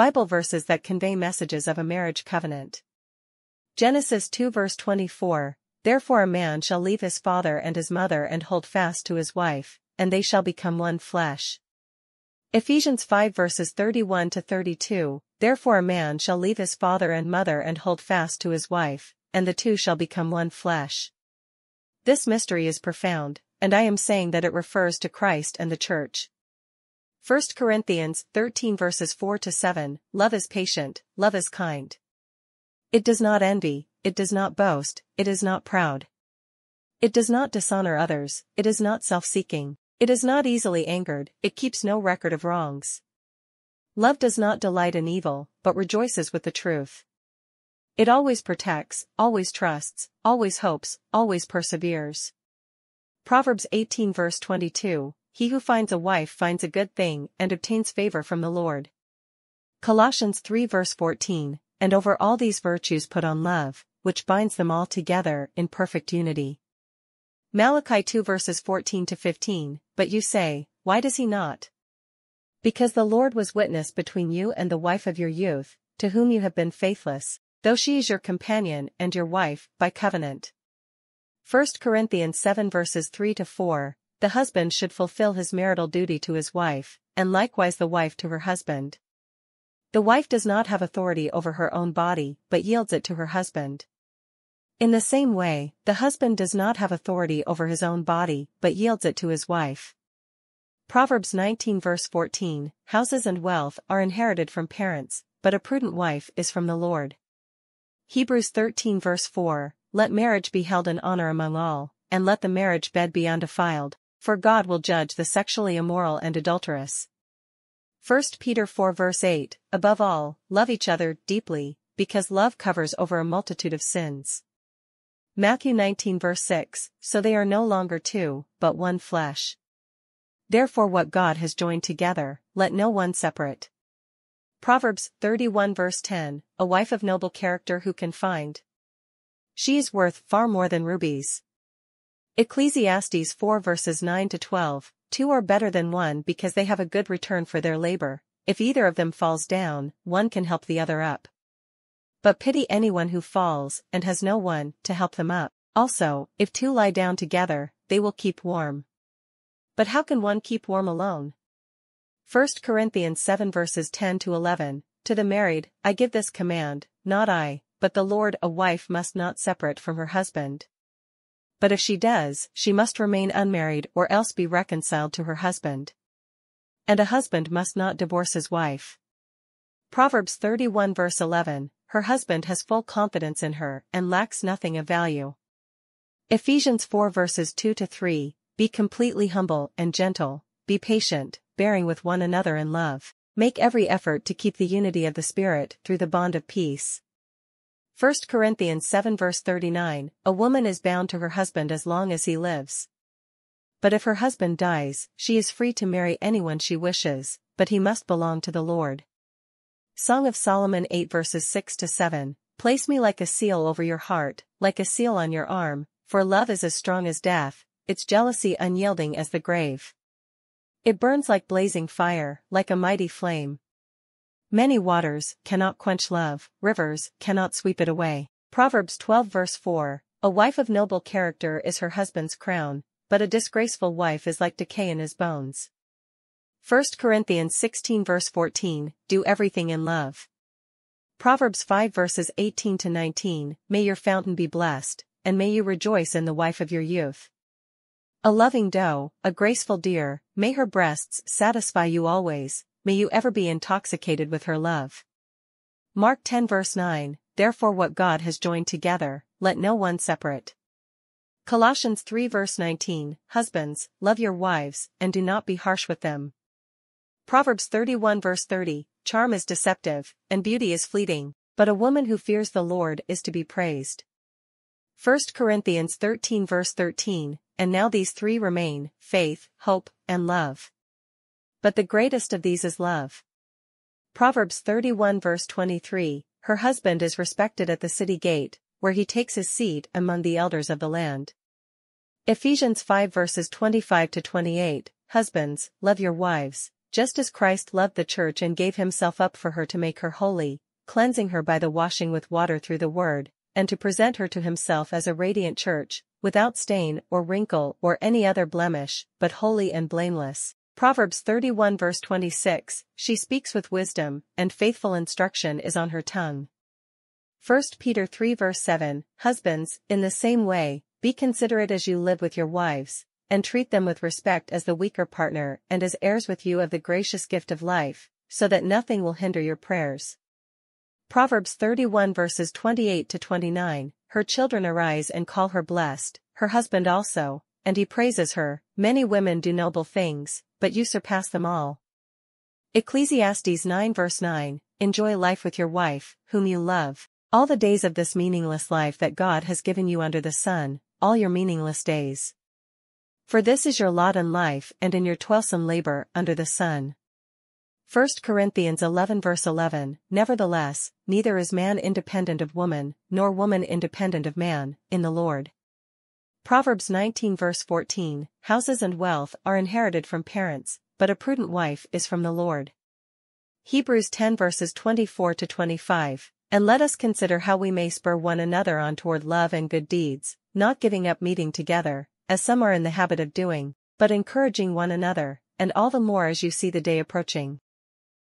Bible verses that convey messages of a marriage covenant. Genesis 2 verse 24, Therefore a man shall leave his father and his mother and hold fast to his wife, and they shall become one flesh. Ephesians 5 verses 31 to 32, Therefore a man shall leave his father and mother and hold fast to his wife, and the two shall become one flesh. This mystery is profound, and I am saying that it refers to Christ and the Church. 1 Corinthians 13 verses 4 to 7, Love is patient, love is kind. It does not envy, it does not boast, it is not proud. It does not dishonor others, it is not self-seeking, it is not easily angered, it keeps no record of wrongs. Love does not delight in evil, but rejoices with the truth. It always protects, always trusts, always hopes, always perseveres. Proverbs 18 verse 22, He who finds a wife finds a good thing and obtains favor from the Lord. Colossians 3 verse 14, And over all these virtues put on love, which binds them all together in perfect unity. Malachi 2 verses 14 to 15, But you say, Why does he not? Because the Lord was witness between you and the wife of your youth, to whom you have been faithless, though she is your companion and your wife, by covenant. 1 Corinthians 7 verses 3 to 4, The husband should fulfill his marital duty to his wife, and likewise the wife to her husband. The wife does not have authority over her own body, but yields it to her husband. In the same way, the husband does not have authority over his own body, but yields it to his wife. Proverbs 19 verse 14, Houses and wealth are inherited from parents, but a prudent wife is from the Lord. Hebrews 13 verse 4, Let marriage be held in honor among all, and let the marriage bed be undefiled, for God will judge the sexually immoral and adulterous. 1 Peter 4 verse 8, Above all, love each other deeply, because love covers over a multitude of sins. Matthew 19 verse 6, So they are no longer two, but one flesh. Therefore what God has joined together, let no one separate. Proverbs 31 verse 10, A wife of noble character who can find? She is worth far more than rubies. Ecclesiastes 4 verses 9 to 12, Two are better than one because they have a good return for their labor, if either of them falls down, one can help the other up. But pity anyone who falls and has no one to help them up. Also, if two lie down together, they will keep warm. But how can one keep warm alone? 1 Corinthians 7 verses 10 to 11, To the married, I give this command, not I, but the Lord, a wife must not separate from her husband. But if she does, she must remain unmarried or else be reconciled to her husband. And a husband must not divorce his wife. Proverbs 31 verse 11, Her husband has full confidence in her and lacks nothing of value. Ephesians 4 verses 2 to 3, Be completely humble and gentle, be patient, bearing with one another in love. Make every effort to keep the unity of the Spirit through the bond of peace. 1 Corinthians 7 verse 39, A woman is bound to her husband as long as he lives. But if her husband dies, she is free to marry anyone she wishes, but he must belong to the Lord. Song of Solomon 8 verses 6 to 7, Place me like a seal over your heart, like a seal on your arm, for love is as strong as death, its jealousy unyielding as the grave. It burns like blazing fire, like a mighty flame. Many waters cannot quench love, rivers cannot sweep it away. Proverbs 12 verse 4, A wife of noble character is her husband's crown, but a disgraceful wife is like decay in his bones. 1 Corinthians 16 verse 14, Do everything in love. Proverbs 5 verses 18 to 19, May your fountain be blessed, and may you rejoice in the wife of your youth. A loving doe, a graceful deer, may her breasts satisfy you always, may you ever be intoxicated with her love. Mark 10 verse 9, Therefore what God has joined together, let no one separate. Colossians 3 verse 19, Husbands, love your wives, and do not be harsh with them. Proverbs 31 verse 30, Charm is deceptive, and beauty is fleeting, but a woman who fears the Lord is to be praised. 1 Corinthians 13 verse 13, And now these three remain, faith, hope, and love. But the greatest of these is love. Proverbs 31 verse 23, Her husband is respected at the city gate, where he takes his seat among the elders of the land. Ephesians 5 verses 25 to 28, Husbands, love your wives, just as Christ loved the church and gave himself up for her to make her holy, cleansing her by the washing with water through the word, and to present her to himself as a radiant church, without stain or wrinkle or any other blemish, but holy and blameless. Proverbs 31 verse 26, she speaks with wisdom, and faithful instruction is on her tongue. 1 Peter 3 verse 7, husbands, in the same way, be considerate as you live with your wives, and treat them with respect as the weaker partner and as heirs with you of the gracious gift of life, so that nothing will hinder your prayers. Proverbs 31 verses 28 to 29, her children arise and call her blessed, her husband also, and he praises her. Many women do noble things, but you surpass them all. Ecclesiastes 9 verse 9, enjoy life with your wife, whom you love, all the days of this meaningless life that God has given you under the sun, all your meaningless days. For this is your lot in life and in your toilsome labor under the sun. 1 Corinthians 11 verse 11, nevertheless, neither is man independent of woman, nor woman independent of man, in the Lord. Proverbs 19 verse 14, houses and wealth are inherited from parents, but a prudent wife is from the Lord. Hebrews 10 verses 24 to 25, and let us consider how we may spur one another on toward love and good deeds, not giving up meeting together, as some are in the habit of doing, but encouraging one another, and all the more as you see the day approaching.